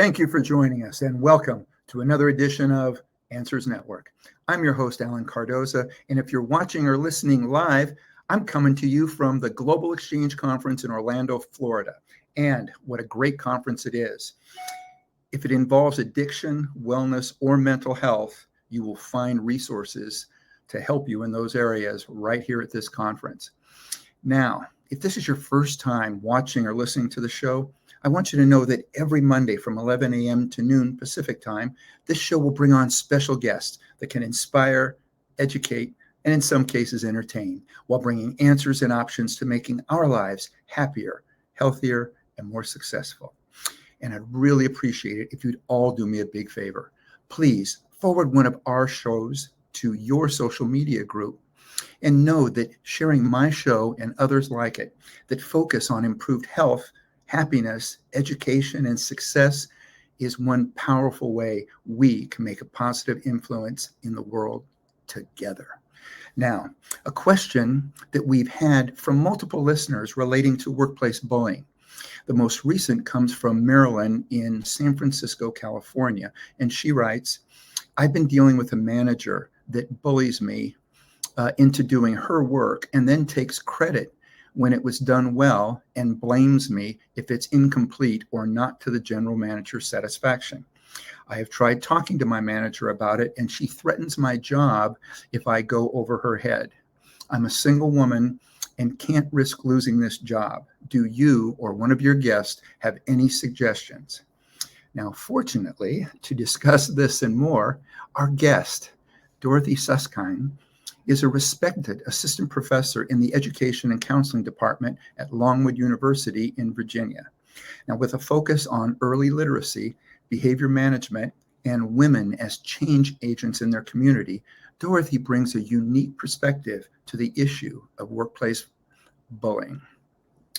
Thank you for joining us and welcome to another edition of Answers Network. I'm your host, Alan Cardoza, and if you're watching or listening live, I'm coming to you from the Global Exchange Conference in Orlando, Florida. And what a great conference it is. If it involves addiction, wellness, or mental health, you will find resources to help you in those areas right here at this conference. Now, if this is your first time watching or listening to the show, I want you to know that every Monday from 11 a.m. to noon Pacific time, this show will bring on special guests that can inspire, educate, and in some cases entertain, while bringing answers and options to making our lives happier, healthier, and more successful. And I'd really appreciate it if you'd all do me a big favor. Please forward one of our shows to your social media group, and know that sharing my show and others like it that focus on improved health, happiness, education, and success is one powerful way we can make a positive influence in the world together. Now, a question that we've had from multiple listeners relating to workplace bullying. The most recent comes from Marilyn in San Francisco, California, and she writes, I've been dealing with a manager that bullies me into doing her work and then takes credit when it was done well and blames me if it's incomplete or not to the general manager's satisfaction. I have tried talking to my manager about it, and she threatens my job if I go over her head. I'm a single woman and can't risk losing this job. Do you or one of your guests have any suggestions? Now, fortunately, to discuss this and more, our guest, Dorothy Suskind, is a respected assistant professor in the Education and Counseling Department at Longwood University in Virginia. Now, with a focus on early literacy, behavior management, and women as change agents in their community, Dorothy brings a unique perspective to the issue of workplace bullying.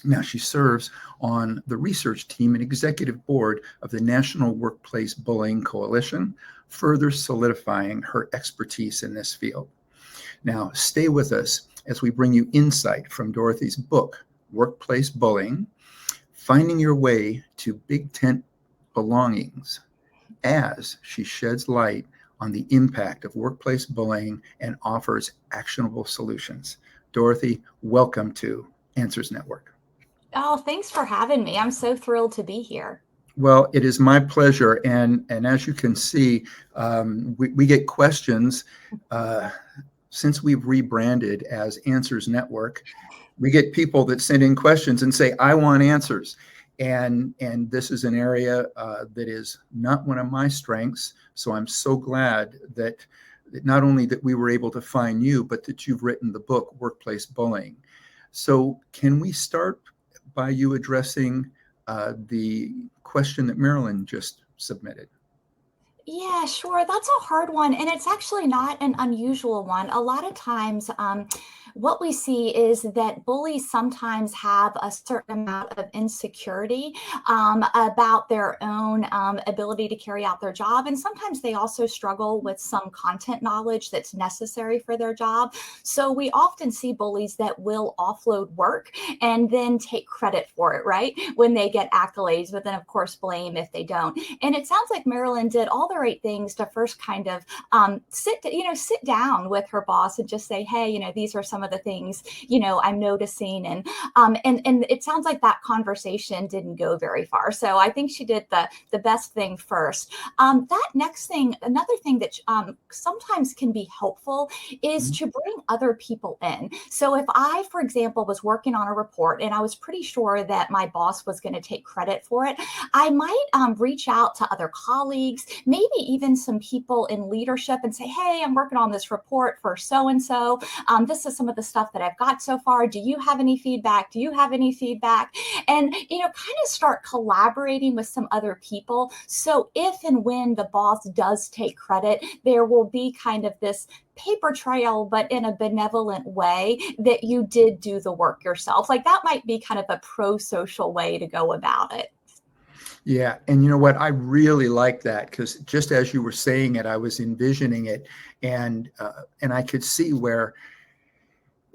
Now, she serves on the research team and executive board of the National Workplace Bullying Coalition, further solidifying her expertise in this field. Now, stay with us as we bring you insight from Dorothy's book, Workplace Bullying, Finding Your Way to Big Tent Belongings, as she sheds light on the impact of workplace bullying and offers actionable solutions. Dorothy, welcome to Answers Network. Oh, thanks for having me. I'm so thrilled to be here. Well, it is my pleasure. And as you can see, we get questions. Since we've rebranded as Answers Network, we get people that send in questions and say, I want answers. And this is an area that is not one of my strengths. So I'm so glad that not only that we were able to find you, but that you've written the book, Workplace Bullying. So can we start by you addressing the question that Marilyn just submitted? Yeah, sure. That's a hard one. And it's actually not an unusual one. A lot of times, what we see is that bullies sometimes have a certain amount of insecurity about their own ability to carry out their job. And sometimes they also struggle with some content knowledge that's necessary for their job. So we often see bullies that will offload work and then take credit for it, right? When they get accolades, but then of course blame if they don't. And it sounds like Marilyn did all the right things to first kind of sit down with her boss and just say, hey, these are some of the things, I'm noticing. And it sounds like that conversation didn't go very far. So I think she did the best thing first. That next thing, another thing that sometimes can be helpful is to bring other people in. So if I, for example, was working on a report and I was pretty sure that my boss was going to take credit for it, I might reach out to other colleagues, maybe even some people in leadership and say, hey, I'm working on this report for so-and-so. This is some of the stuff that I've got so far. Do you have any feedback? Do you have any feedback? And, kind of start collaborating with some other people. So if and when the boss does take credit, there will be kind of this paper trail, but in a benevolent way that you did do the work yourself. Like that might be kind of a pro-social way to go about it. Yeah. And you know what? I really like that because just as you were saying it, I was envisioning it and I could see where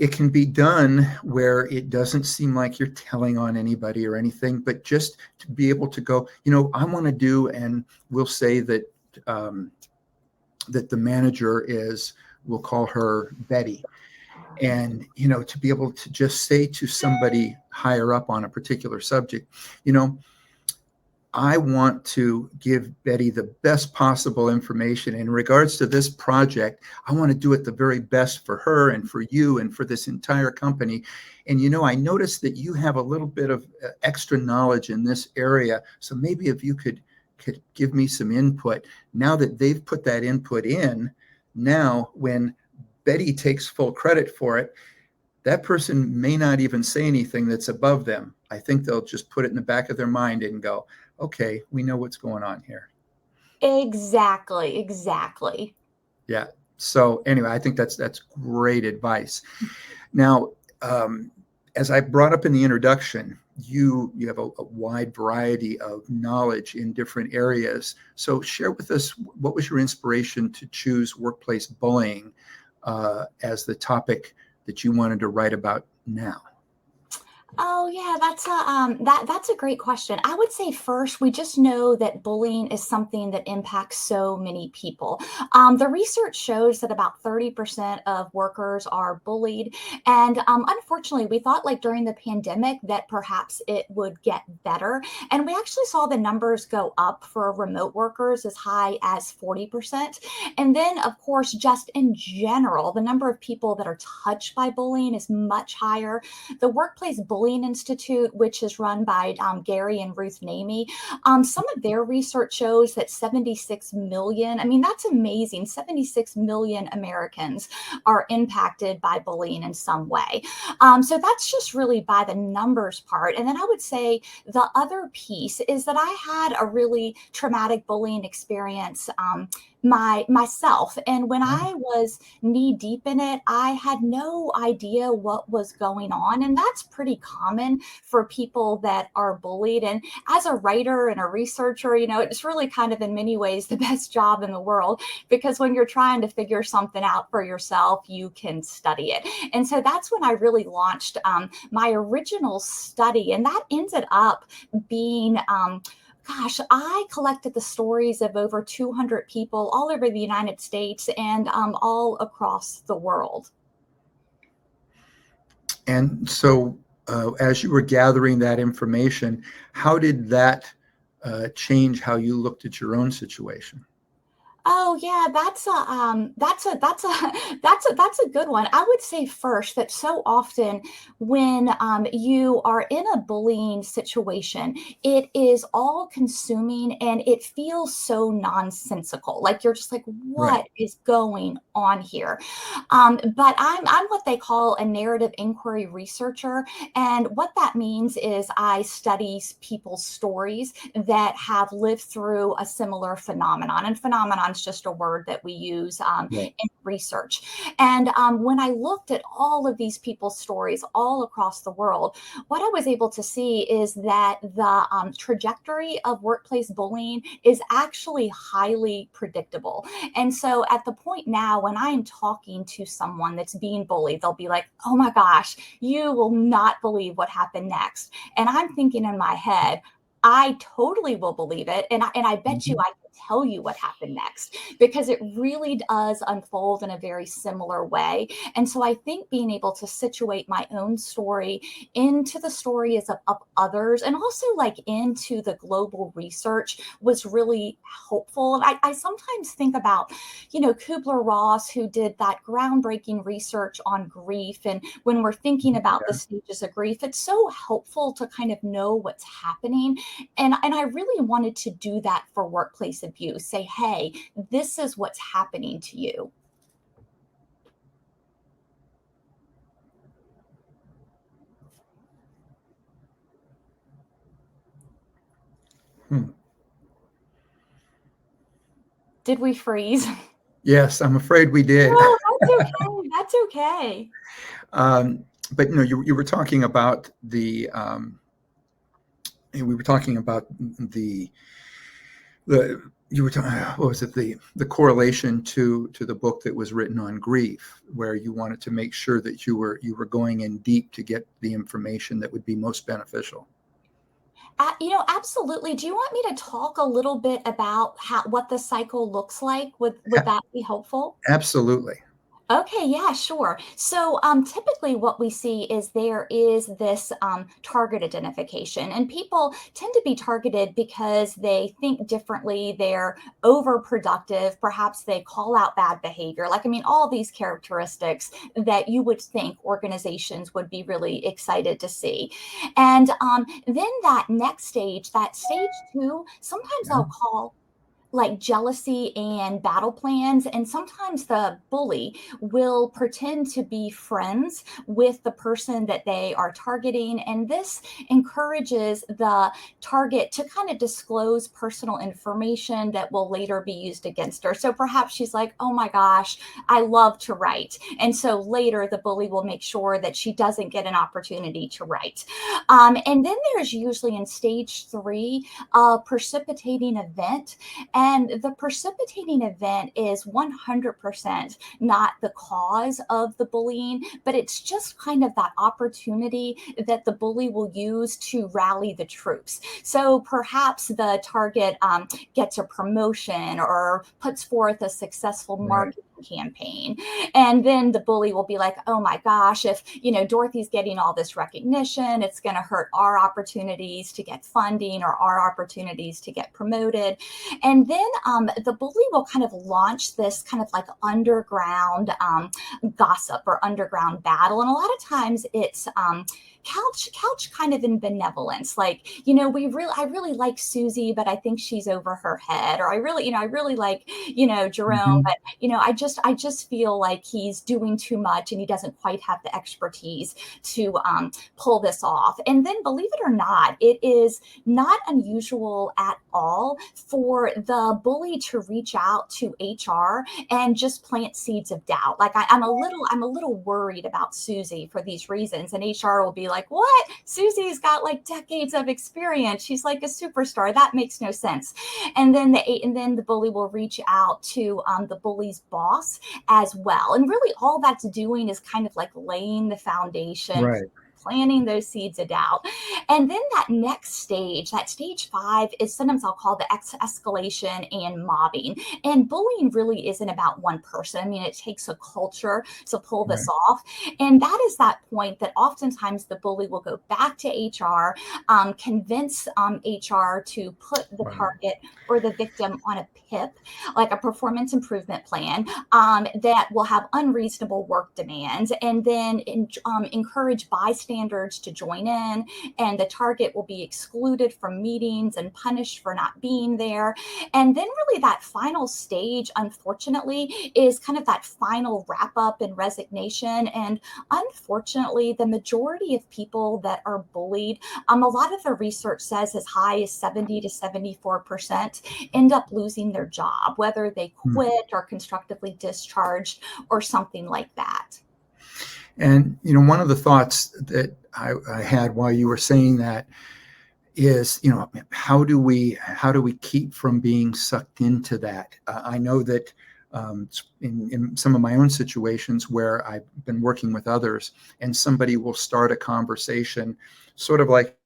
it can be done where it doesn't seem like you're telling on anybody or anything, but just to be able to go, I want to do, and we'll say that that the manager is, we'll call her Betty. And, to be able to just say to somebody higher up on a particular subject, I want to give Betty the best possible information in regards to this project. I want to do it the very best for her and for you and for this entire company. And, I noticed that you have a little bit of extra knowledge in this area. So maybe if you could give me some input. Now that they've put that input in, now when Betty takes full credit for it, that person may not even say anything that's above them. I think they'll just put it in the back of their mind and go, okay, we know what's going on here. Exactly. Yeah. So anyway, I think that's great advice. Now, as I brought up in the introduction, you have a wide variety of knowledge in different areas. So share with us, what was your inspiration to choose workplace bullying as the topic that you wanted to write about now? Oh yeah, that's a great question. I would say first, we just know that bullying is something that impacts so many people. The research shows that about 30% of workers are bullied, and unfortunately, we thought like during the pandemic that perhaps it would get better, and we actually saw the numbers go up for remote workers as high as 40%. And then, of course, just in general, the number of people that are touched by bullying is much higher. The Workplace Bullying Institute, which is run by Gary and Ruth Namey, some of their research shows that 76 million, I mean, that's amazing, 76 million Americans are impacted by bullying in some way. So that's just really by the numbers part. And then I would say the other piece is that I had a really traumatic bullying experience myself. And when I was knee deep in it, I had no idea what was going on. And that's pretty common for people that are bullied. And as a writer and a researcher, it's really kind of in many ways the best job in the world, because when you're trying to figure something out for yourself, you can study it. And so that's when I really launched my original study. And that ended up being I collected the stories of over 200 people all over the United States and all across the world. And so as you were gathering that information, how did that change how you looked at your own situation? Oh yeah, that's a good one. I would say first that so often when you are in a bullying situation, it is all consuming and it feels so nonsensical. Like you're just like, Right. what is going on here? But I'm what they call a narrative inquiry researcher, and what that means is I study people's stories that have lived through a similar phenomenon. And phenomenon is just a word that we use Right. in research. And when I looked at all of these people's stories all across the world, what I was able to see is that the trajectory of workplace bullying is actually highly predictable. And so at the point now, when I'm talking to someone that's being bullied, they'll be like, oh my gosh, you will not believe what happened next. And I'm thinking in my head, I totally will believe it. And I bet you Mhm. I can tell you what happened next, because it really does unfold in a very similar way. And so I think being able to situate my own story into the stories of others, and also like into the global research, was really helpful. And I sometimes think about, Kubler-Ross, who did that groundbreaking research on grief. And when we're thinking about the Yeah. stages of grief, it's so helpful to kind of know what's happening. And I really wanted to do that for workplace abuse. Say, hey, this is what's happening to you. Hmm. Did we freeze? Yes, I'm afraid we did. No, that's okay. That's okay. Um, but you were talking about we were talking about the you were talking, what was it, the correlation to the book that was written on grief, where you wanted to make sure that you were going in deep to get the information that would be most beneficial. Absolutely. Do you want me to talk a little bit about what the cycle looks like? Would that be helpful? Absolutely. Okay, yeah, sure. So typically, what we see is there is this target identification, and people tend to be targeted because they think differently, they're overproductive, perhaps they call out bad behavior. Like, I mean, all these characteristics that you would think organizations would be really excited to see. And then that next stage, that stage two, sometimes Yeah. I'll call like jealousy and battle plans. And sometimes the bully will pretend to be friends with the person that they are targeting. And this encourages the target to kind of disclose personal information that will later be used against her. So perhaps she's like, oh my gosh, I love to write. And so later the bully will make sure that she doesn't get an opportunity to write. And then there's usually in stage three, a precipitating event, and the precipitating event is 100% not the cause of the bullying, but it's just kind of that opportunity that the bully will use to rally the troops. So perhaps the target gets a promotion or puts forth a successful Right. marketing campaign. And then the bully will be like, oh my gosh, if, Dorothy's getting all this recognition, it's going to hurt our opportunities to get funding or our opportunities to get promoted. And then the bully will kind of launch this kind of like underground gossip or underground battle. And a lot of times it's couch kind of in benevolence. Like, I really like Susie, but I think she's over her head. Or I really like, Jerome, Mhm. but I just feel like he's doing too much and he doesn't quite have the expertise to pull this off. And then believe it or not, it is not unusual at all for the bully to reach out to HR and just plant seeds of doubt. Like I'm a little worried about Susie for these reasons. And HR will be like, what? Susie's got like decades of experience. She's like a superstar. That makes no sense. And then the bully will reach out to the bully's boss as well. And really all that's doing is kind of like laying the foundation, Right. planting those seeds of doubt. And then that next stage, that stage five, is sometimes I'll call the escalation and mobbing. And bullying really isn't about one person. I mean, it takes a culture to pull this Right. off. And that is that point that oftentimes the bully will go back to HR, convince HR to put the Wow. target or the victim on a PIP, like a performance improvement plan, that will have unreasonable work demands, and then encourage bystanders to join in, and the target will be excluded from meetings and punished for not being there. And then really that final stage, unfortunately, is kind of that final wrap up and resignation. And unfortunately, the majority of people that are bullied, a lot of the research says as high as 70 to 74% end up losing their job, whether they Hmm. quit or constructively discharged or something like that. And one of the thoughts that I had while you were saying that is, how do we keep from being sucked into that? I know that in some of my own situations where I've been working with others, and somebody will start a conversation, sort of like,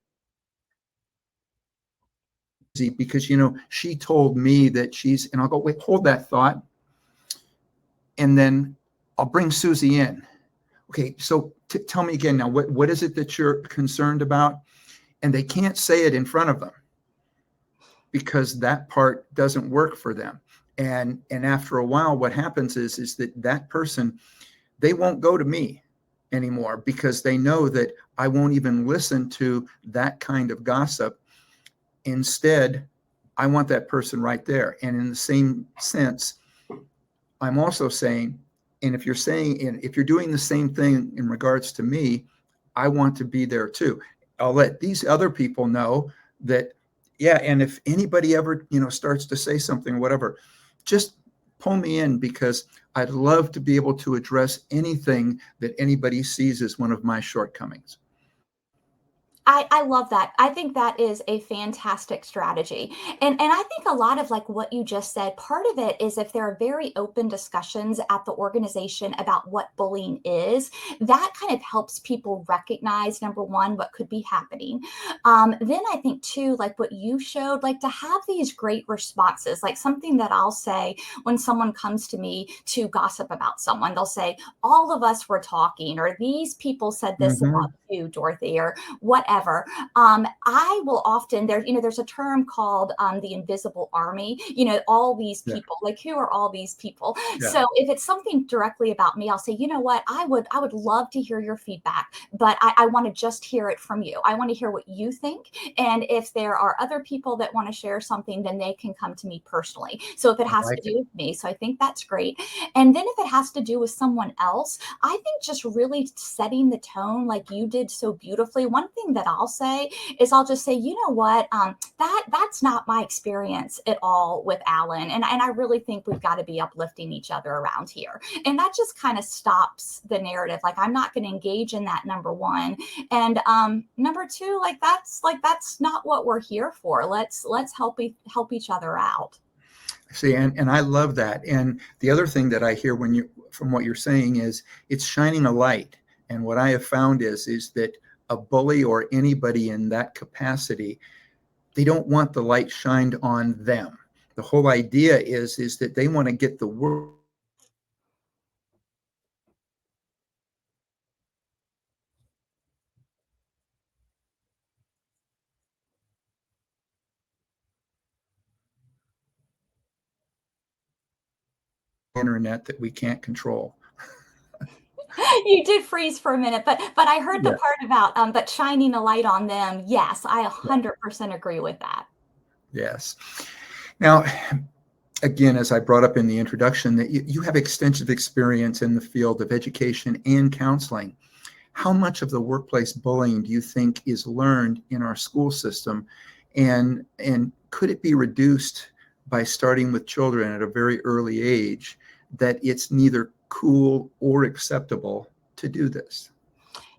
because she told me that and I'll go, wait, hold that thought, and then I'll bring Susie in. Okay, so tell me again now, what is it that you're concerned about? And they can't say it in front of them, because that part doesn't work for them. And after a while, what happens is that person, they won't go to me anymore, because they know that I won't even listen to that kind of gossip. Instead, I want that person right there. And in the same sense, I'm also saying, and if you're doing the same thing in regards to me, I want to be there too. I'll let these other people know that, yeah. And if anybody ever, starts to say something or whatever, just pull me in, because I'd love to be able to address anything that anybody sees as one of my shortcomings. I love that. I think that is a fantastic strategy. And I think a lot of like what you just said, part of it is if there are very open discussions at the organization about what bullying is, that kind of helps people recognize number one, what could be happening. Then I think too, like what you showed, like to have these great responses, like something that I'll say when someone comes to me to gossip about someone, they'll say, all of us were talking, or these people said this about Hmm. you, Dorothy, or whatever. I will often there's a term called the invisible army. All these Yeah, people. Like, who are all these people? yeah, So if it's something directly about me, I'll say, you know what, I would love to hear your feedback, but I want to just hear it from you. I want to hear what you think. And if there are other people that want to share something, then they can come to me personally. So if it I has to like it. do with me, so I think that's great. And then if it has to do with someone else, I think just really setting the tone like you did so beautifully. One thing that I'll say is I'll just say, you know what, that's not my experience at all with Alan, and I really think we've got to be uplifting each other around here, and that just kind of stops the narrative. Like I'm not going to engage in that, number one, and number two, like that's not what we're here for. Let's help each other out. See, and I love that. And the other thing that I hear when you from what you're saying is it's shining a light. And what I have found is that a bully or anybody in that capacity, they don't want the light shined on them. The whole idea is that they want to get the word on the internet that we can't control. You did freeze for a minute, but I heard the Yeah, part about but shining a light on them. Yes, I yeah, 100% agree with that. yes. Now, again, as I brought up in the introduction, that you have extensive experience in the field of education and counseling. How much of the workplace bullying do you think is learned in our school system, and could it be reduced by starting with children at a very early age, that it's neither cool or acceptable to do this?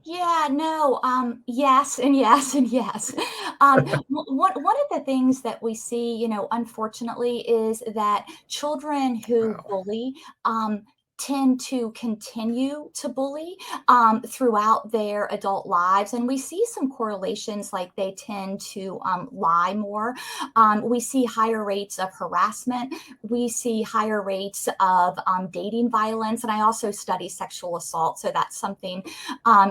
Yeah, no, yes, and yes, and yes. One of the things that we see, unfortunately, is that children who Wow. bully tend to continue to bully throughout their adult lives. And we see some correlations, like they tend to lie more. We see higher rates of harassment. We see higher rates of dating violence. And I also study sexual assault. So that's something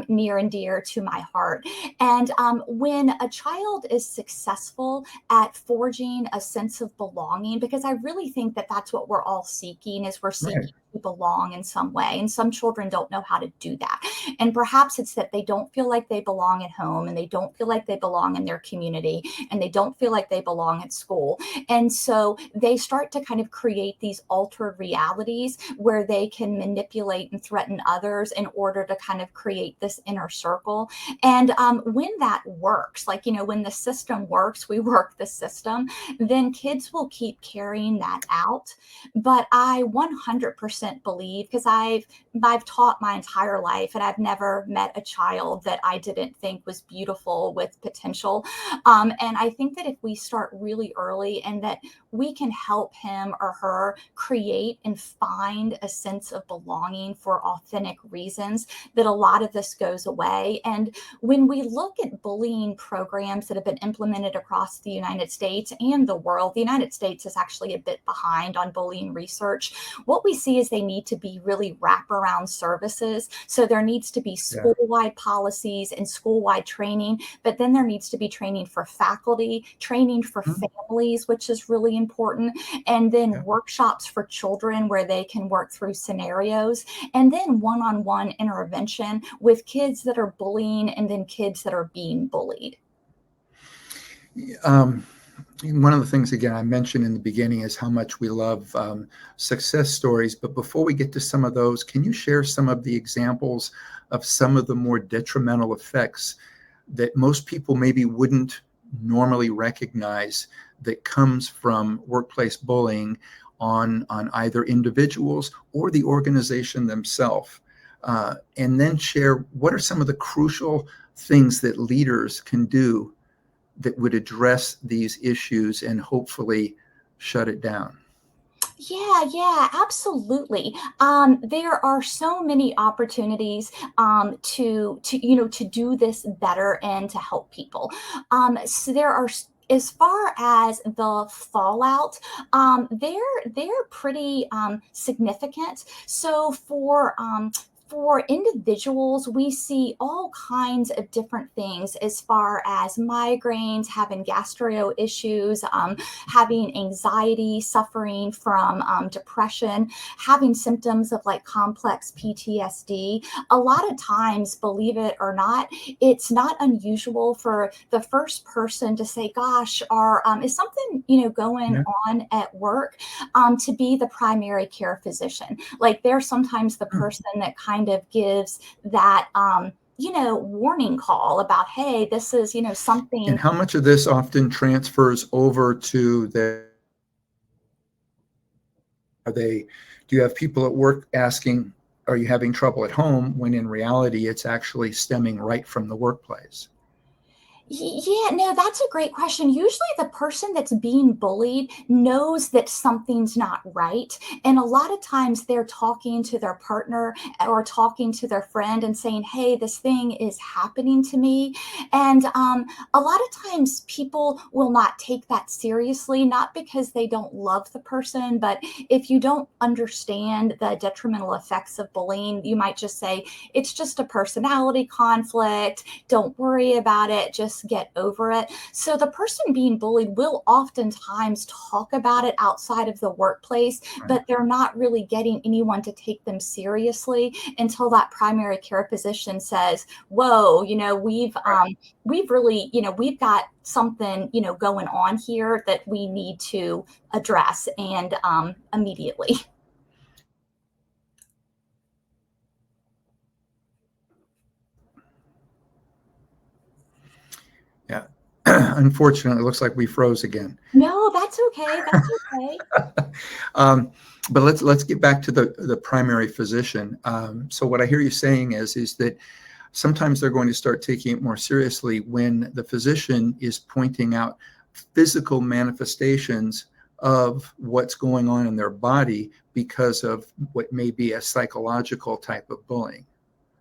near and dear to my heart. And when a child is successful at forging a sense of belonging, because I really think that that's what we're all seeking, is we're Right. seeking to belong in some way. And some children don't know how to do that. And perhaps it's that they don't feel like they belong at home, and they don't feel like they belong in their community, and they don't feel like they belong at school. And so they start to kind of create these altered realities where they can manipulate and threaten others in order to kind of create this inner circle. And when that works, like, when the system works, we work the system, then kids will keep carrying that out. But I 100% believe, because I've taught my entire life, and I've never met a child that I didn't think was beautiful with potential. And I think that if we start really early, and that we can help him or her create and find a sense of belonging for authentic reasons, that a lot of this goes away. And when we look at bullying programs that have been implemented across the United States and the world, the United States is actually a bit behind on bullying research. What we see is they need to be really wraparound services. So there needs to be Yeah. school-wide policies and school-wide training, but then there needs to be training for faculty, training for Mhm. families, which is really important, and then Yeah. workshops for children where they can work through scenarios, and then one-on-one intervention with kids that are bullying and then kids that are being bullied. Um, One of the things, again, I mentioned in the beginning is how much we love success stories. But before we get to some of those, can you share some of the examples of some of the more detrimental effects that most people maybe wouldn't normally recognize, that comes from workplace bullying on either individuals or the organization themselves? And then share what are some of the crucial things that leaders can do that would address these issues and hopefully shut it down? Yeah, absolutely. There are so many opportunities to do this better and to help people. So there are as far as the fallout, they're pretty significant. So for individuals, we see all kinds of different things as far as migraines, having gastro issues, having anxiety, suffering from depression, having symptoms of like complex PTSD. A lot of times, believe it or not, it's not unusual for the first person to say, "Gosh, or is something going Yeah. on at work?" To be the primary care physician. Like they're sometimes the person that kind of gives that. Warning call about, hey, this is, And something. how much of this often transfers over to do you have people at work asking, are you having trouble at home? When in reality, it's actually stemming right from the workplace. Yeah, no, that's a great question. Usually, the person that's being bullied knows that something's not right. And a lot of times, they're talking to their partner or talking to their friend and saying, hey, this thing is happening to me. And a lot of times, people will not take that seriously, not because they don't love the person, but if you don't understand the detrimental effects of bullying, you might just say, it's just a personality conflict, don't worry about it, just get over it. So the person being bullied will oftentimes talk about it outside of the workplace, Right. but they're not really getting anyone to take them seriously until that primary care physician says, whoa, we've really, we've got something, going on here that we need to address and immediately. Yeah. Unfortunately, it looks like we froze again. No, that's okay. That's okay. um, but let's get back to the primary physician. So what I hear you saying is that sometimes they're going to start taking it more seriously when the physician is pointing out physical manifestations of what's going on in their body because of what may be a psychological type of bullying.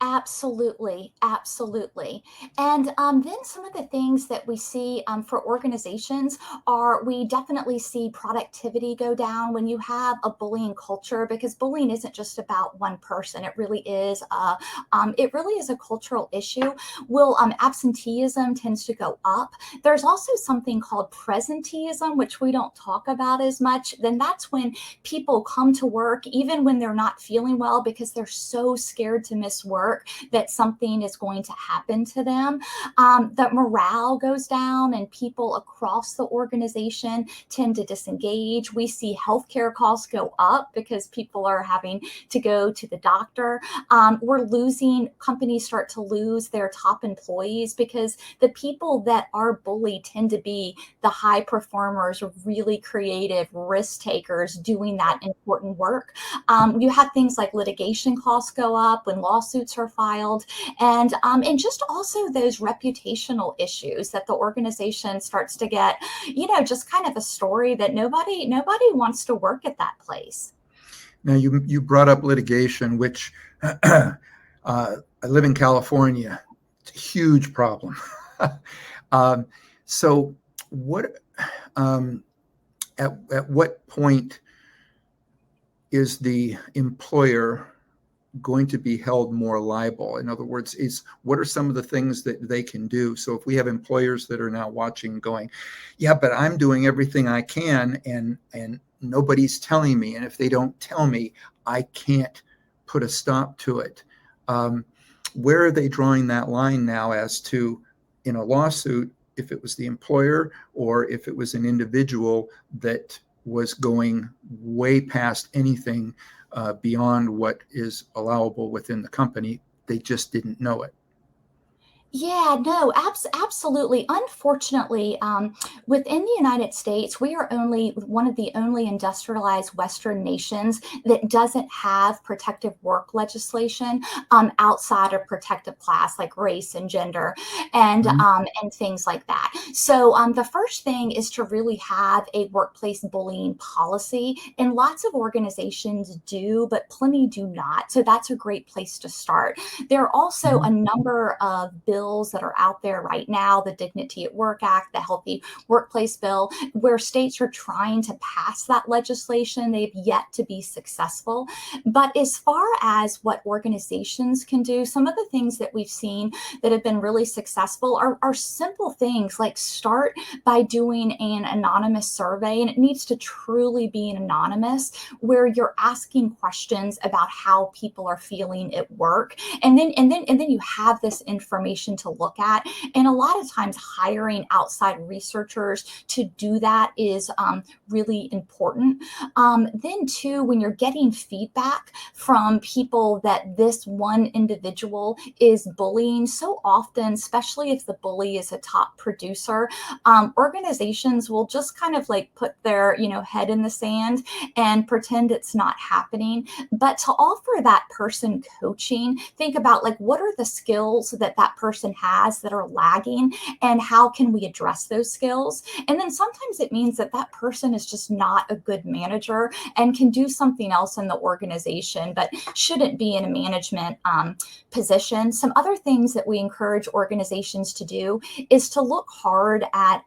Absolutely, absolutely. And then some of the things that we see for organizations are we definitely see productivity go down when you have a bullying culture because bullying isn't just about one person. It really is a cultural issue. Will absenteeism tends to go up. There's also something called presenteeism, which we don't talk about as much. Then that's when people come to work even when they're not feeling well because they're so scared to miss work that something is going to happen to them. The morale goes down and people across the organization tend to disengage. We see healthcare costs go up because people are having to go to the doctor. Companies start to lose their top employees because the people that are bullied tend to be the high performers, really creative risk takers doing that important work. You have things like litigation costs go up when lawsuits are filed, and just also those reputational issues that the organization starts to get, just kind of a story that nobody wants to work at that place. Now you brought up litigation, which I live in California. It's a huge problem. um, so what at what point is the employer going to be held more liable? In other words, what are some of the things that they can do? So if we have employers that are now watching going, yeah, but I'm doing everything I can and nobody's telling me. And if they don't tell me, I can't put a stop to it. Where are they drawing that line now as to in a lawsuit, if it was the employer or if it was an individual that was going way past anything beyond what is allowable within the company? They just didn't know it. Yeah, no, absolutely. Unfortunately, within the United States, we are only one of the only industrialized Western nations that doesn't have protective work legislation outside of protective class, like race and gender, Mhm. and things like that. So the first thing is to really have a workplace bullying policy, and lots of organizations do, but plenty do not. So that's a great place to start. There are also a Mhm. number of bills that are out there right now, the Dignity at Work Act, the Healthy Workplace Bill, where states are trying to pass that legislation. They've yet to be successful. But as far as what organizations can do, some of the things that we've seen that have been really successful are simple things like start by doing an anonymous survey, and it needs to truly be an anonymous, where you're asking questions about how people are feeling at work, and then you have this information to look at. And a lot of times hiring outside researchers to do that is really important. Then too, when you're getting feedback from people that this one individual is bullying, so often, especially if the bully is a top producer, organizations will just kind of like put their head in the sand and pretend it's not happening. But to offer that person coaching, think about like what are the skills that that person has that are lagging, and how can we address those skills. And then sometimes it means that that person is just not a good manager and can do something else in the organization, but shouldn't be in a management position. Some other things that we encourage organizations to do is to look hard at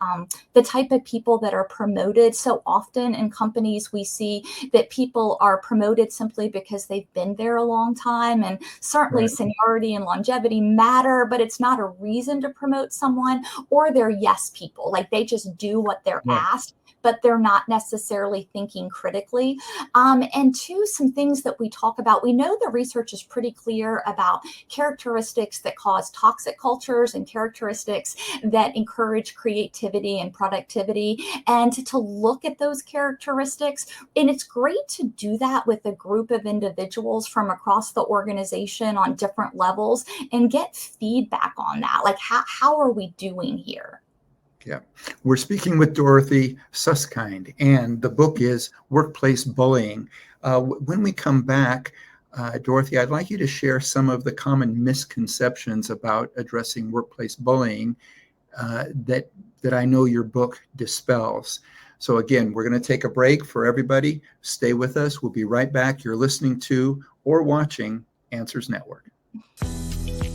the type of people that are promoted. So often in companies, we see that people are promoted simply because they've been there a long time. And certainly Right. seniority and longevity matter, but it's not a reason to promote someone. Or they're yes people, like they just do what they're Right. asked, but they're not necessarily thinking critically. And two, some things that we talk about, we know the research is pretty clear about characteristics that cause toxic cultures and characteristics that encourage creativity and productivity, and to look at those characteristics. And it's great to do that with a group of individuals from across the organization on different levels and get feedback on that. Like, how are we doing here? Yeah. We're speaking with Dorothy Suskind, and the book is Workplace Bullying. When we come back, Dorothy, I'd like you to share some of the common misconceptions about addressing workplace bullying that I know your book dispels. So again, we're going to take a break for everybody. Stay with us. We'll be right back. You're listening to or watching Answers Network.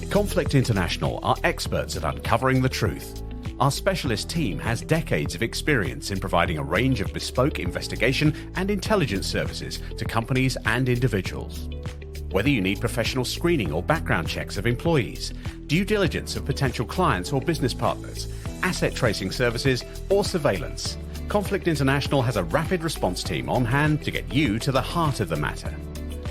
Conflict International are experts at uncovering the truth. Our specialist team has decades of experience in providing a range of bespoke investigation and intelligence services to companies and individuals. Whether you need professional screening or background checks of employees, due diligence of potential clients or business partners, asset tracing services, or surveillance, Conflict International has a rapid response team on hand to get you to the heart of the matter.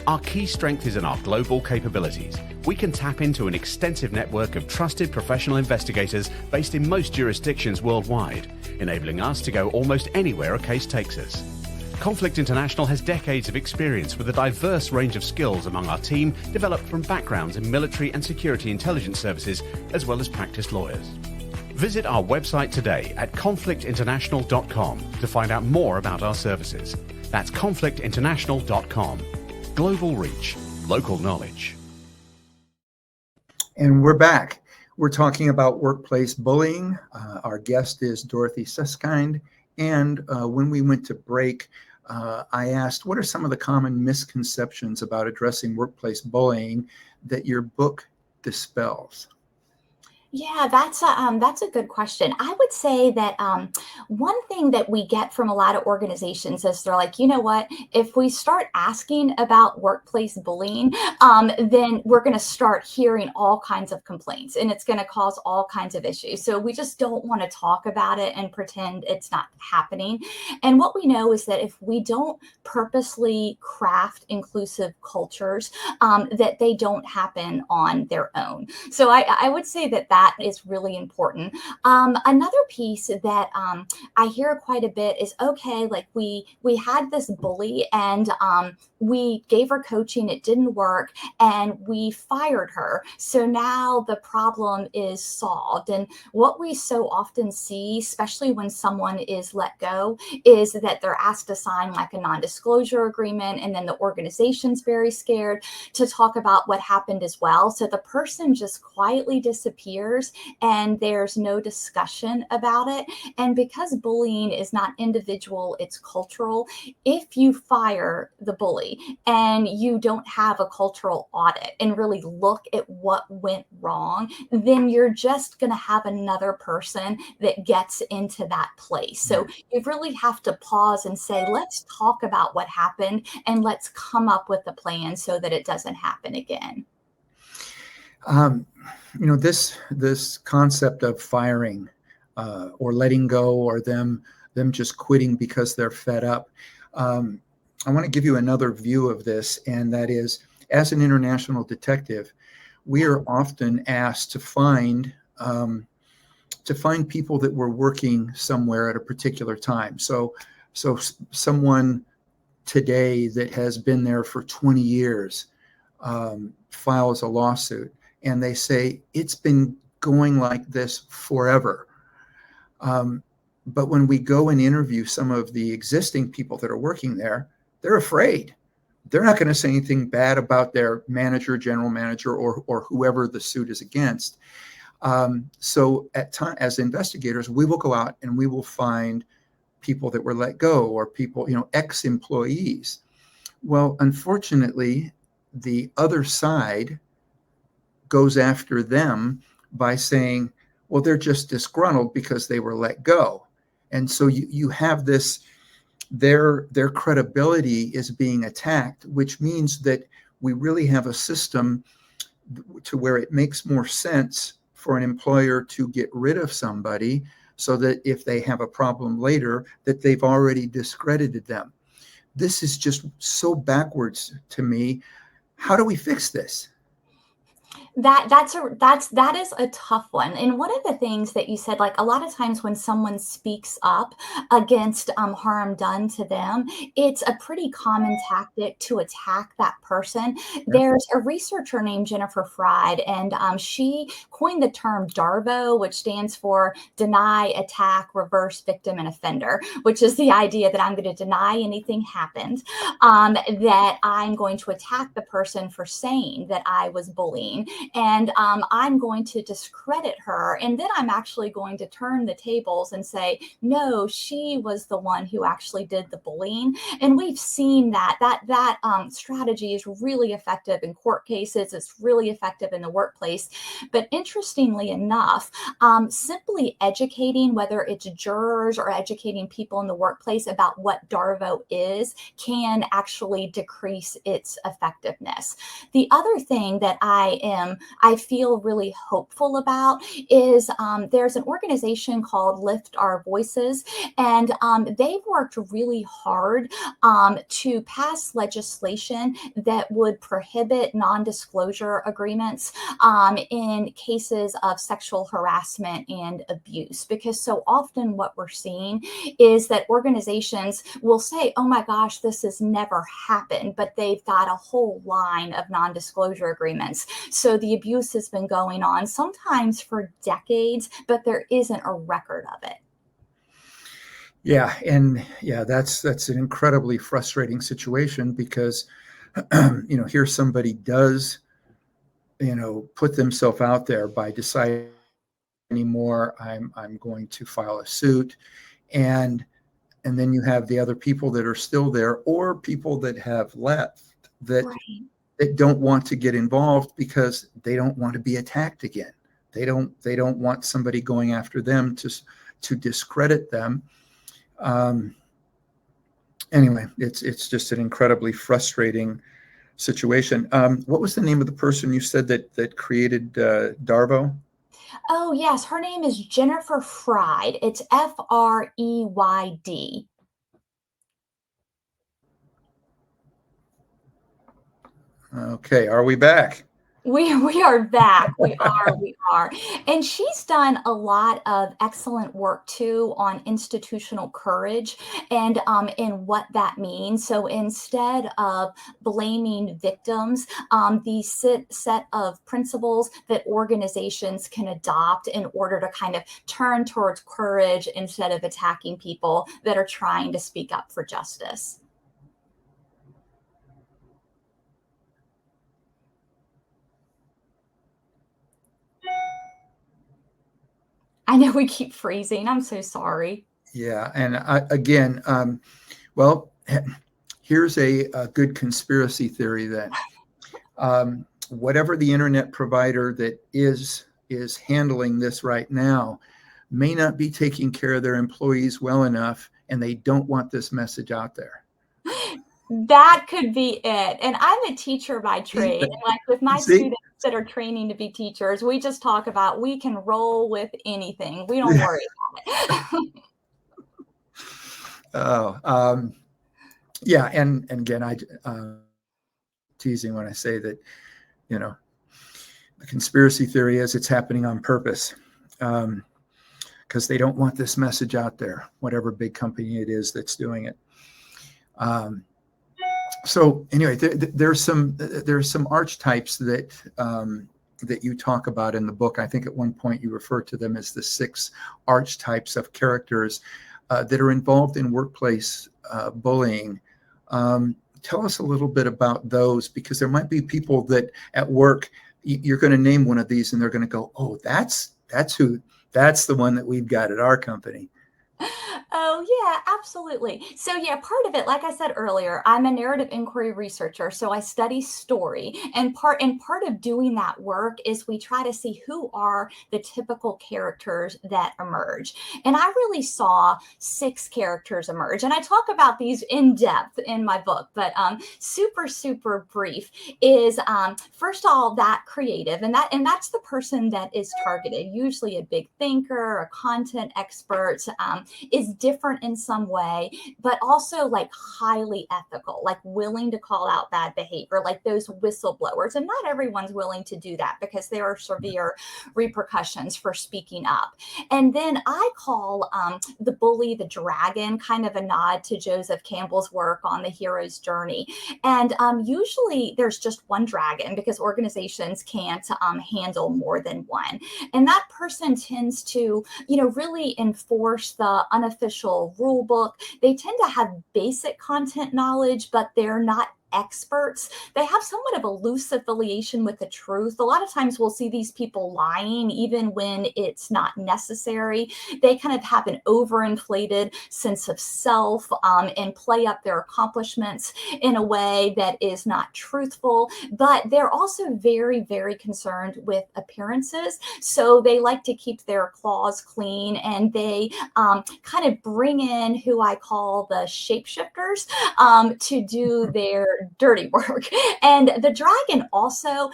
Our key strength is in our global capabilities. We can tap into an extensive network of trusted professional investigators based in most jurisdictions worldwide, enabling us to go almost anywhere a case takes us. Conflict International has decades of experience with a diverse range of skills among our team, developed from backgrounds in military and security intelligence services, as well as practiced lawyers. Visit our website today at conflictinternational.com to find out more about our services. That's conflictinternational.com. Global reach, local knowledge. And we're back. We're talking about workplace bullying. Our guest is Dorothy Suskind. And when we went to break, I asked, what are some of the common misconceptions about addressing workplace bullying that your book dispels? Yeah, that's a good question. I would say that one thing that we get from a lot of organizations is they're like, you know what? If we start asking about workplace bullying, then we're going to start hearing all kinds of complaints, and it's going to cause all kinds of issues. So we just don't want to talk about it and pretend it's not happening. And what we know is that if we don't purposely craft inclusive cultures, that they don't happen on their own. So I would say that that is really important. Another piece that I hear quite a bit is, okay, like we had this bully and we gave her coaching, it didn't work, and we fired her. So now the problem is solved. And what we so often see, especially when someone is let go, is that they're asked to sign like a non-disclosure agreement, and then the organization's very scared to talk about what happened as well. So the person just quietly disappears and there's no discussion about it. And because bullying is not individual, it's cultural, if you fire the bully and you don't have a cultural audit and really look at what went wrong, then you're just going to have another person that gets into that place. So you really have to pause and say, let's talk about what happened and let's come up with a plan so that it doesn't happen again. This concept of firing or letting go, or them just quitting because they're fed up. I want to give you another view of this, and that is, as an international detective, we are often asked to find people that were working somewhere at a particular time. So someone today that has been there for 20 years files a lawsuit, and they say it's been going like this forever. But when we go and interview some of the existing people that are working there, they're afraid. They're not going to say anything bad about their manager, general manager, or whoever the suit is against. So as investigators, we will go out and we will find people that were let go, or people, ex-employees. Well, unfortunately, the other side goes after them by saying, well, they're just disgruntled because they were let go. And so you have this, their credibility is being attacked, which means that we really have a system to where it makes more sense for an employer to get rid of somebody, so that if they have a problem later, that they've already discredited them. This is just so backwards to me. How do we fix this? That is a tough one. And one of the things that you said, like a lot of times when someone speaks up against harm done to them, it's a pretty common tactic to attack that person. Yeah. There's a researcher named Jennifer Fried, and she coined the term DARVO, which stands for deny, attack, reverse, victim, and offender, which is the idea that I'm going to deny anything happened, that I'm going to attack the person for saying that I was bullying, and I'm going to discredit her. And then I'm actually going to turn the tables and say, no, she was the one who actually did the bullying. And we've seen that strategy is really effective in court cases. It's really effective in the workplace. But interestingly enough, simply educating, whether it's jurors or educating people in the workplace about what DARVO is, can actually decrease its effectiveness. The other thing that I feel really hopeful about is there's an organization called Lift Our Voices, and they've worked really hard to pass legislation that would prohibit non-disclosure agreements in cases of sexual harassment and abuse. Because so often what we're seeing is that organizations will say, oh my gosh, this has never happened, but they've got a whole line of non-disclosure agreements. So the abuse has been going on sometimes for decades, but there isn't a record of it. Yeah, and that's an incredibly frustrating situation, because here somebody does put themselves out there by deciding anymore, I'm going to file a suit, and then you have the other people that are still there, or people that have left that Right. that don't want to get involved because they don't want to be attacked again. They don't want somebody going after them to discredit them. Anyway, it's just an incredibly frustrating situation. What was the name of the person you said that created DARVO? Oh, yes. Her name is Jennifer Fried. It's Freyd. Okay, are we back? We are back. We are. And she's done a lot of excellent work too on institutional courage and what that means. So instead of blaming victims, the set of principles that organizations can adopt in order to kind of turn towards courage instead of attacking people that are trying to speak up for justice. I know we keep freezing. I'm so sorry. Yeah. And again, well, here's a good conspiracy theory then. Whatever the internet provider that is handling this right now may not be taking care of their employees well enough, and they don't want this message out there. That could be it. And I'm a teacher by trade. And like with my See? students that are training to be teachers, we just talk about we can roll with anything. We don't worry about it. Oh, yeah. And again, I teasing when I say that, the conspiracy theory is it's happening on purpose, because they don't want this message out there, whatever big company it is that's doing it. So anyway, there's some archetypes that you talk about in the book. I think at one point you refer to them as the 6 archetypes of characters that are involved in workplace bullying. Tell us a little bit about those, because there might be people that at work you're going to name one of these and they're going to go, "Oh, that's the one that we've got at our company." Oh, yeah, absolutely. So, yeah, part of it, like I said earlier, I'm a narrative inquiry researcher, so I study story. And part of doing that work is we try to see who are the typical characters that emerge. And I really saw 6 characters emerge. And I talk about these in depth in my book, but super brief is first of all that creative, and that's the person that is targeted, usually a big thinker, a content expert, is different in some way, but also like highly ethical, like willing to call out bad behavior, like those whistleblowers. And not everyone's willing to do that because there are severe repercussions for speaking up. And then I call the bully the dragon, kind of a nod to Joseph Campbell's work on the hero's journey. And usually there's just one dragon because organizations can't handle more than one. And that person tends to, really enforce the unofficial rule book. They tend to have basic content knowledge, but they're not experts. They have somewhat of a loose affiliation with the truth. A lot of times we'll see these people lying even when it's not necessary. They kind of have an overinflated sense of self and play up their accomplishments in a way that is not truthful, but they're also very concerned with appearances. So they like to keep their claws clean, and they kind of bring in who I call the shapeshifters to do their dirty work. And the dragon also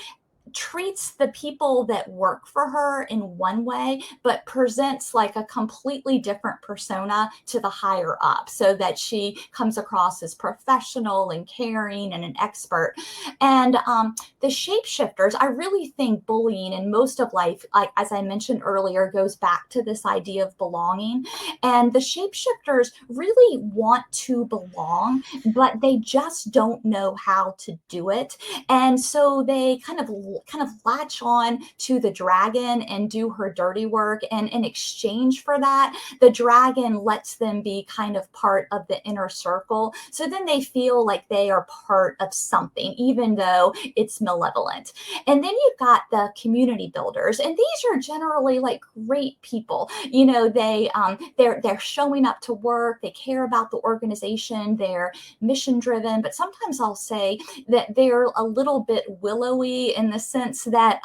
treats the people that work for her in one way, but presents like a completely different persona to the higher up, so that she comes across as professional and caring and an expert. And the shapeshifters, I really think bullying in most of life, like as I mentioned earlier, goes back to this idea of belonging. And the shapeshifters really want to belong, but they just don't know how to do it. And so they kind of latch on to the dragon and do her dirty work. And in exchange for that, the dragon lets them be kind of part of the inner circle. So then they feel like they are part of something, even though it's malevolent. And then you've got the community builders, and these are generally like great people. They're showing up to work, they care about the organization, they're mission driven, but sometimes I'll say that they're a little bit willowy in the sense that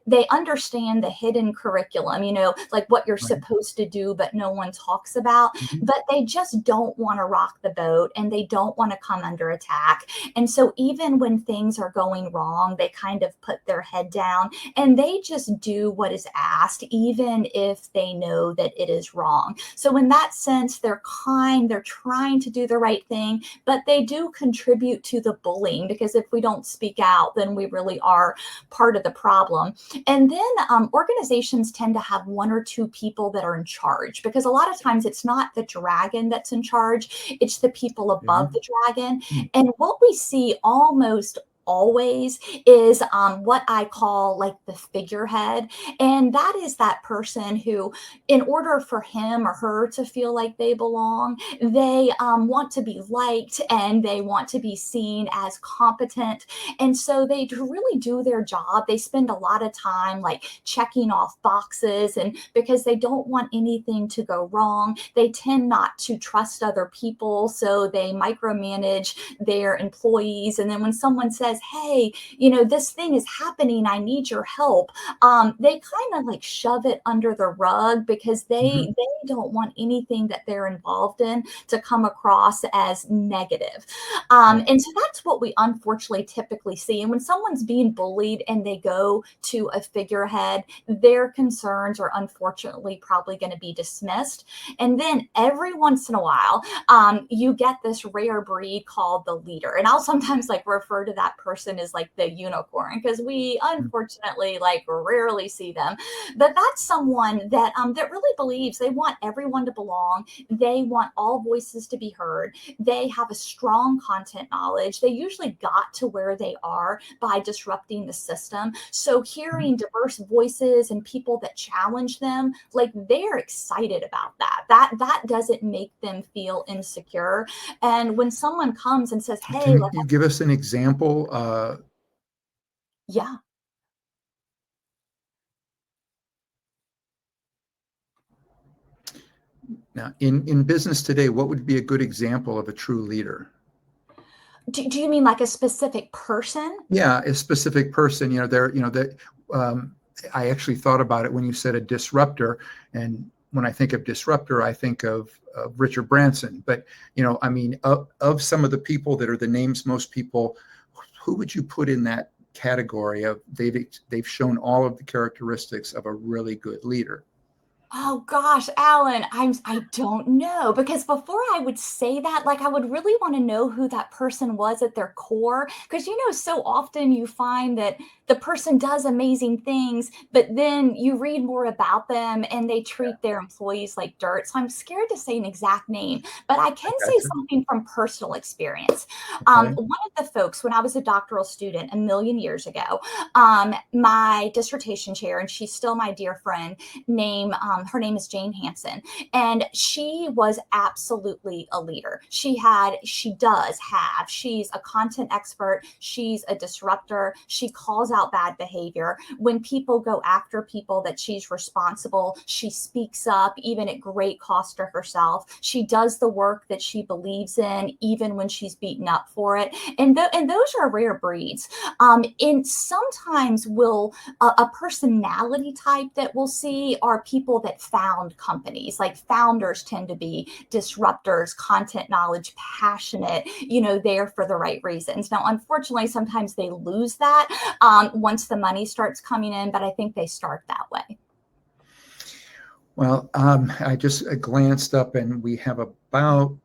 they understand the hidden curriculum, like what you're supposed to do, but no one talks about. Mm-hmm. But they just don't want to rock the boat, and they don't want to come under attack. And so even when things are going wrong, they kind of put their head down and they just do what is asked, even if they know that it is wrong. So in that sense, they're kind, they're trying to do the right thing, but they do contribute to the bullying, because if we don't speak out, then we really are part of the problem. And then organizations tend to have one or two people that are in charge, because a lot of times it's not the dragon that's in charge, it's the people above the dragon. And what we see almost always is what I call like the figurehead. And that is that person who, in order for him or her to feel like they belong, they want to be liked and they want to be seen as competent. And so they really do their job. They spend a lot of time like checking off boxes, and because they don't want anything to go wrong, they tend not to trust other people. So they micromanage their employees. And then when someone says, hey, this thing is happening, I need your help, they kind of like shove it under the rug, because they don't want anything that they're involved in to come across as negative. And so that's what we unfortunately typically see. And when someone's being bullied and they go to a figurehead, their concerns are unfortunately probably going to be dismissed. And then every once in a while, you get this rare breed called the leader. And I'll sometimes like refer to that person as like the unicorn, because we unfortunately like rarely see them. But that's someone that that really believes they want everyone to belong. They want all voices to be heard. They have a strong content knowledge. They usually got to where they are by disrupting the system. So hearing diverse voices and people that challenge them, like they're excited about that. That doesn't make them feel insecure. And when someone comes and says, hey, Can you give us an example? Yeah. Now, in business today, what would be a good example of a true leader? Do you mean like a specific person? Yeah, a specific person. I actually thought about it when you said a disruptor, and when I think of disruptor, I think of Richard Branson. But I mean, of some of the people that are the names most people, who would you put in that category of they've shown all of the characteristics of a really good leader? Oh gosh, Alan, I don't know, because before I would say that, like I would really want to know who that person was at their core, because so often you find that the person does amazing things, but then you read more about them and they treat their employees like dirt. So I'm scared to say an exact name, but I can say Gotcha. something from personal experience. Okay. One of the folks, when I was a doctoral student a million years ago, my dissertation chair, and she's still my dear friend, her name is Jane Hansen, and she was absolutely a leader. She's a content expert. She's a disruptor. She calls out bad behavior. When people go after people that she's responsible, she speaks up, even at great cost to herself. She does the work that she believes in, even when she's beaten up for it. And those are rare breeds. And sometimes a personality type that we'll see are people that found companies. Like founders tend to be disruptors, content knowledge, passionate, there for the right reasons. Now, unfortunately, sometimes they lose that once the money starts coming in, but I think they start that way. Well, I just glanced up and we have about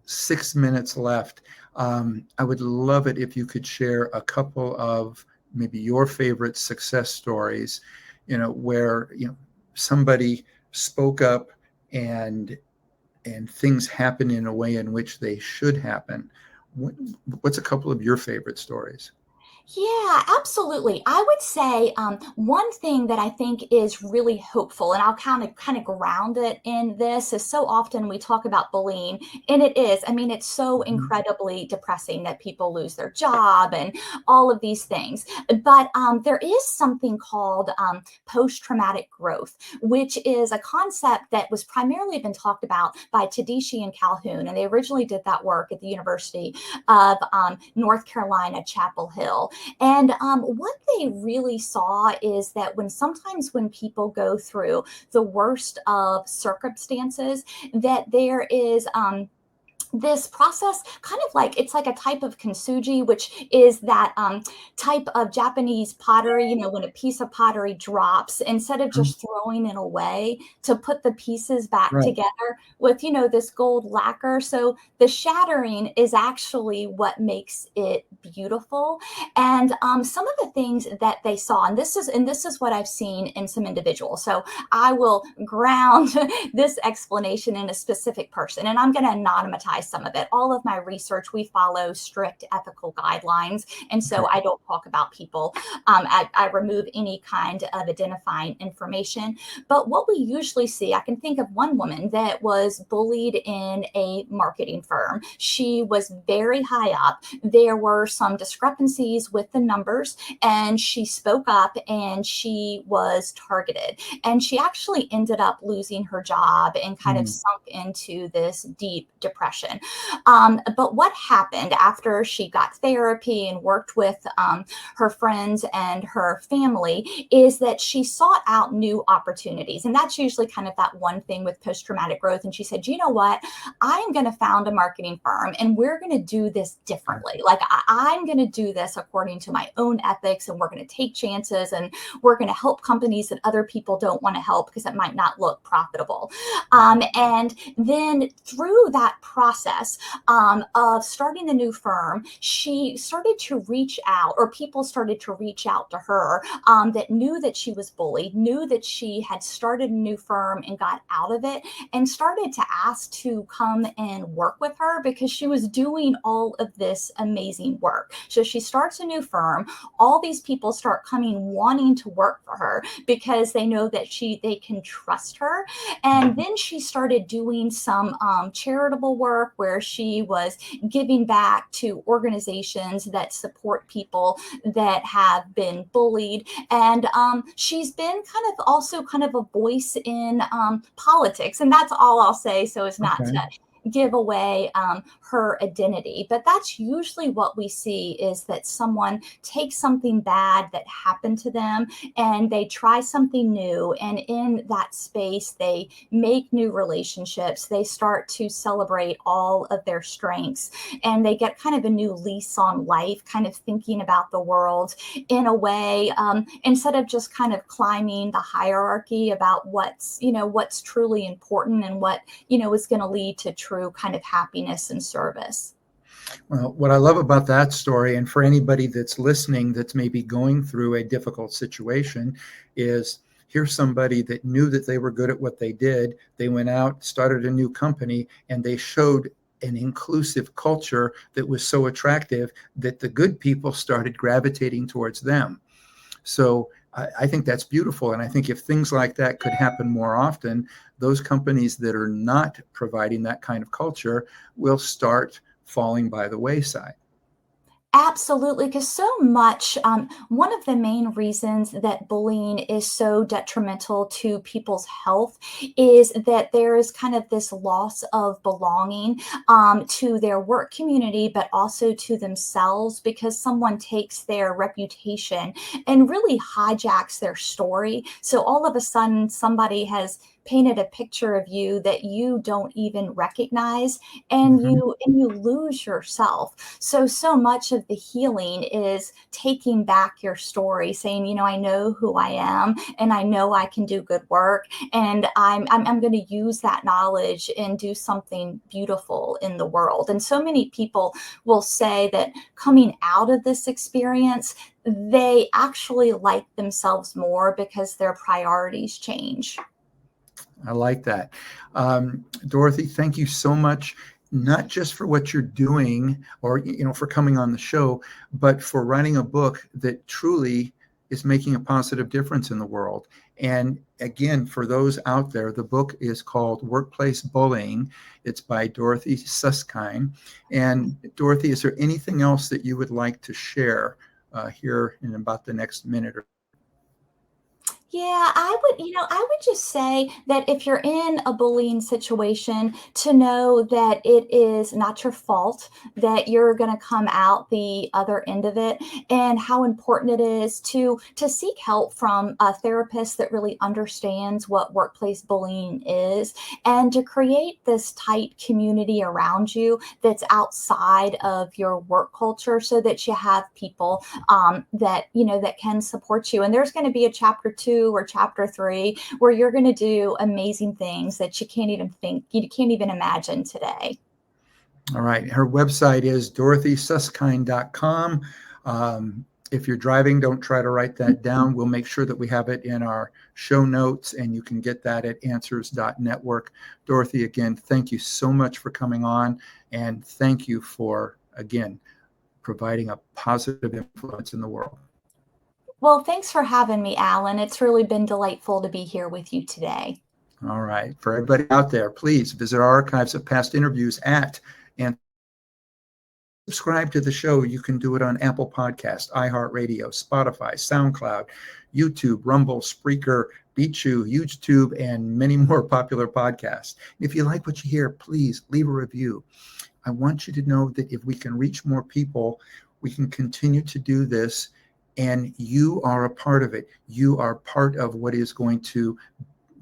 6 minutes left. I would love it if you could share a couple of maybe your favorite success stories, where somebody spoke up and things happen in a way in which they should happen. What's a couple of your favorite stories? Yeah, absolutely. I would say one thing that I think is really hopeful, and I'll kind of ground it in this, is so often we talk about bullying, and it is. I mean, it's so incredibly depressing that people lose their job and all of these things. But there is something called post-traumatic growth, which is a concept that was primarily been talked about by Tedeschi and Calhoun, and they originally did that work at the University of North Carolina, Chapel Hill. And what they really saw is that sometimes when people go through the worst of circumstances, that there is this process kind of like it's like a type of kintsugi, which is that type of Japanese pottery. When a piece of pottery drops, instead of Mhm. just throwing it away, to put the pieces back Right. together with this gold lacquer. So the shattering is actually what makes it beautiful. And some of the things that they saw, and this is what I've seen in some individuals. So I will ground this explanation in a specific person, and I'm going to anonymize some of it. All of my research, we follow strict ethical guidelines, and so Okay. I don't talk about people. I remove any kind of identifying information. But what we usually see, I can think of one woman that was bullied in a marketing firm. She was very high up. There were some discrepancies with the numbers, and she spoke up and she was targeted. And she actually ended up losing her job and kind of Mm. sunk into this deep depression. But what happened after she got therapy and worked with her friends and her family is that she sought out new opportunities. And that's usually kind of that one thing with post traumatic growth. And she said, you know what? I am going to found a marketing firm and we're going to do this differently. Like, I'm going to do this according to my own ethics, and we're going to take chances, and we're going to help companies that other people don't want to help because it might not look profitable. And then through that process of starting the new firm, she started to reach out, or people started to reach out to her that knew that she was bullied, knew that she had started a new firm and got out of it, and started to ask to come and work with her because she was doing all of this amazing work. So she starts a new firm. All these people start coming wanting to work for her because they know that they can trust her. And then she started doing some charitable work where she was giving back to organizations that support people that have been bullied. And she's been kind of also kind of a voice in politics. And that's all I'll say, so as not Okay. to give away her identity. But that's usually what we see, is that someone takes something bad that happened to them and they try something new. And in that space, they make new relationships. They start to celebrate all of their strengths, and they get kind of a new lease on life, kind of thinking about the world in a way, instead of just kind of climbing the hierarchy about what's truly important and what is going to lead to true kind of happiness and service. Well, what I love about that story, and for anybody that's listening that's maybe going through a difficult situation, is here's somebody that knew that they were good at what they did. They went out, started a new company, and they showed an inclusive culture that was so attractive that the good people started gravitating towards them. So I think that's beautiful. And I think if things like that could happen more often, those companies that are not providing that kind of culture will start falling by the wayside. Absolutely, because so much, one of the main reasons that bullying is so detrimental to people's health is that there is kind of this loss of belonging to their work community, but also to themselves, because someone takes their reputation and really hijacks their story. So all of a sudden, somebody has painted a picture of you that you don't even recognize, and Mhm. you lose yourself. So much of the healing is taking back your story, saying, I know who I am, and I know I can do good work, and I'm going to use that knowledge and do something beautiful in the world. And so many people will say that coming out of this experience, they actually like themselves more because their priorities change. I like that. Dorothy, thank you so much, not just for what you're doing or, for coming on the show, but for writing a book that truly is making a positive difference in the world. And again, for those out there, the book is called Workplace Bullying. It's by Dorothy Suskind. And Dorothy, is there anything else that you would like to share here in about the next minute or Yeah, I would just say that if you're in a bullying situation, to know that it is not your fault, that you're going to come out the other end of it, and how important it is to seek help from a therapist that really understands what workplace bullying is, and to create this tight community around you that's outside of your work culture, so that you have people that that can support you. And there's going to be a chapter 2 or chapter 3 where you're going to do amazing things that you can't even imagine today. All right. Her website is dorothysuskind.com. If you're driving, don't try to write that down. We'll make sure that we have it in our show notes, and you can get that at answers.network. Dorothy, again, thank you so much for coming on, and thank you for, again, providing a positive influence in the world. Well, thanks for having me, Alan. It's really been delightful to be here with you today. All right. For everybody out there, please visit our archives of past interviews and subscribe to the show. You can do it on Apple Podcast, iHeartRadio, Spotify, SoundCloud, YouTube, Rumble, Spreaker, BitChute, YouTube, and many more popular podcasts. If you like what you hear, please leave a review. I want you to know that if we can reach more people, we can continue to do this, and you are a part of it. You are part of what is going to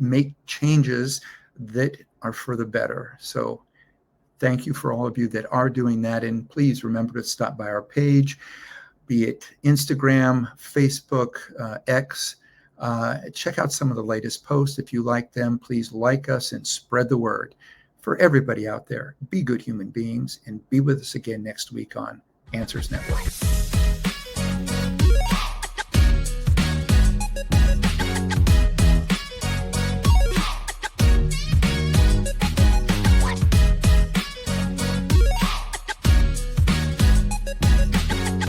make changes that are for the better. So thank you for all of you that are doing that. And please remember to stop by our page, be it Instagram, Facebook, X. Check out some of the latest posts. If you like them, please like us and spread the word. For everybody out there, be good human beings, and be with us again next week on Answers Network.